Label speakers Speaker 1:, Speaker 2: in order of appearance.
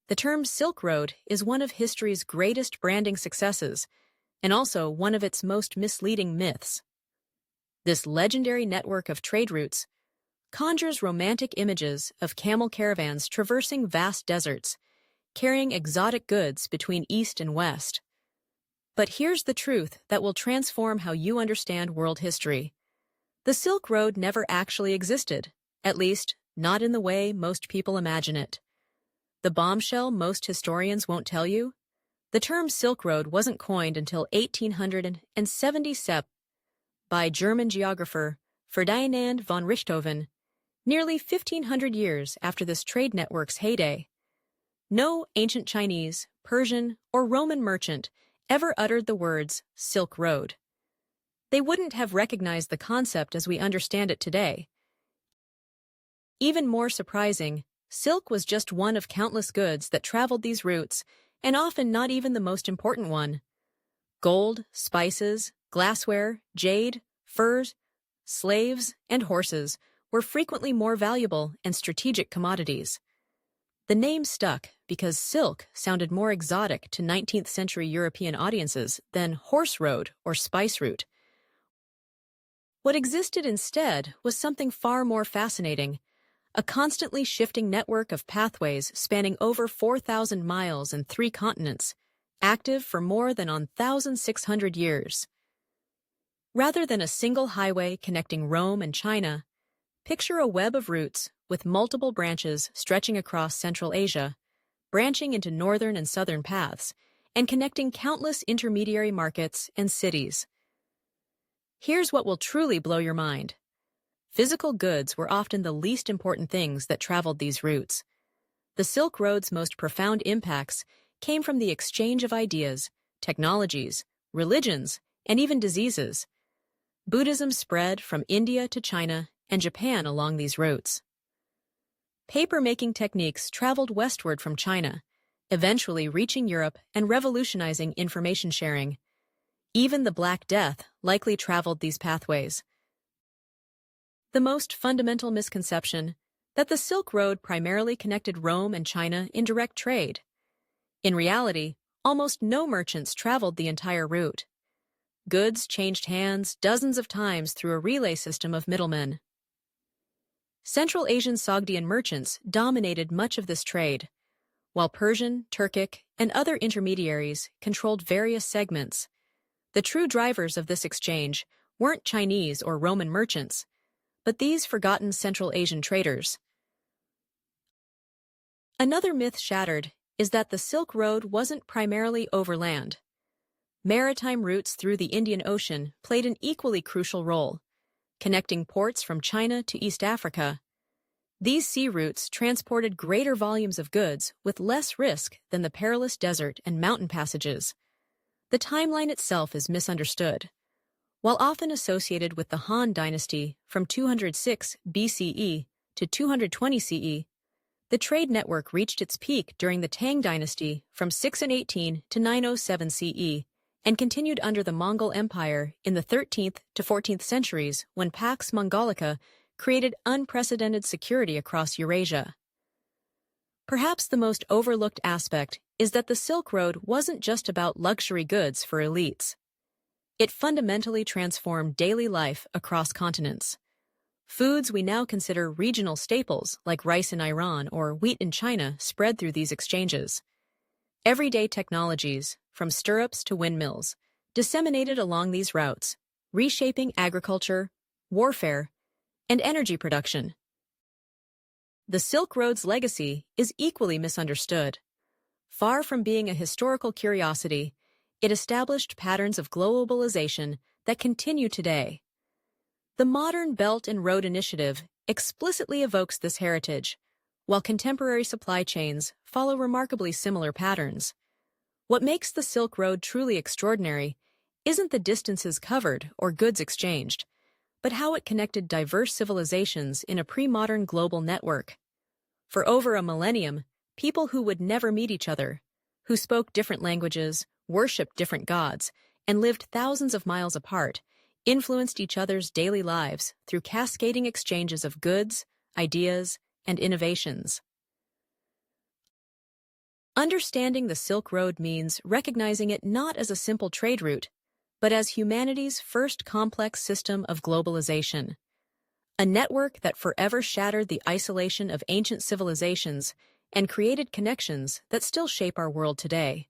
Speaker 1: The term Silk Road is one of history's greatest branding successes, and also one of its most misleading myths. This legendary network of trade routes conjures romantic images of camel caravans traversing vast deserts, carrying exotic goods between East and West. But here's the truth that will transform how you understand world history. The Silk Road never actually existed, at least, not in the way most people imagine it. The bombshell most historians won't tell you? The term Silk Road wasn't coined until 1877 by German geographer Ferdinand von Richthofen, nearly 1,500 years after this trade network's heyday. No ancient Chinese, Persian, or Roman merchant ever uttered the words Silk Road. They wouldn't have recognized the concept as we understand it today. Even more surprising, silk was just one of countless goods that traveled these routes, and often not even the most important one. Gold, spices, glassware, jade, furs, slaves, and horses were frequently more valuable and strategic commodities. The name stuck because silk sounded more exotic to 19th century European audiences than horse road or spice route. What existed instead was something far more fascinating: a constantly shifting network of pathways spanning over 4,000 miles and 3 continents, active for more than 1,600 years. Rather than a single highway connecting Rome and China, picture a web of routes with multiple branches stretching across Central Asia, branching into northern and southern paths, and connecting countless intermediary markets and cities. Here's what will truly blow your mind. Physical goods were often the least important things that traveled these routes. The Silk Road's most profound impacts came from the exchange of ideas, technologies, religions, and even diseases. Buddhism spread from India to China and Japan along these routes. Paper-making techniques traveled westward from China, eventually reaching Europe and revolutionizing information sharing. Even the Black Death likely traveled these pathways. The most fundamental misconception: that the Silk Road primarily connected Rome and China in direct trade. In reality, almost no merchants traveled the entire route. Goods changed hands dozens of times through a relay system of middlemen. Central Asian Sogdian merchants dominated much of this trade, while Persian, Turkic, and other intermediaries controlled various segments. The true drivers of this exchange weren't Chinese or Roman merchants, but these forgotten Central Asian traders. Another myth shattered is that the Silk Road wasn't primarily overland. Maritime routes through the Indian Ocean played an equally crucial role, connecting ports from China to East Africa. These sea routes transported greater volumes of goods with less risk than the perilous desert and mountain passages. The timeline itself is misunderstood. While often associated with the Han Dynasty from 206 BCE to 220 CE, the trade network reached its peak during the Tang Dynasty from 618 to 907 CE and continued under the Mongol Empire in the 13th to 14th centuries when Pax Mongolica created unprecedented security across Eurasia. Perhaps the most overlooked aspect is that the Silk Road wasn't just about luxury goods for elites. It fundamentally transformed daily life across continents. Foods we now consider regional staples, like rice in Iran or wheat in China, spread through these exchanges. Everyday technologies, from stirrups to windmills, disseminated along these routes, reshaping agriculture, warfare, and energy production. The Silk Road's legacy is equally misunderstood. Far from being a historical curiosity, it established patterns of globalization that continue today. The modern Belt and Road Initiative explicitly evokes this heritage, while contemporary supply chains follow remarkably similar patterns. What makes the Silk Road truly extraordinary isn't the distances covered or goods exchanged, but how it connected diverse civilizations in a pre-modern global network. For over a millennium, people who would never meet each other, who spoke different languages, worshipped different gods, and lived thousands of miles apart, influenced each other's daily lives through cascading exchanges of goods, ideas, and innovations. Understanding the Silk Road means recognizing it not as a simple trade route, but as humanity's first complex system of globalization. A network that forever shattered the isolation of ancient civilizations and created connections that still shape our world today.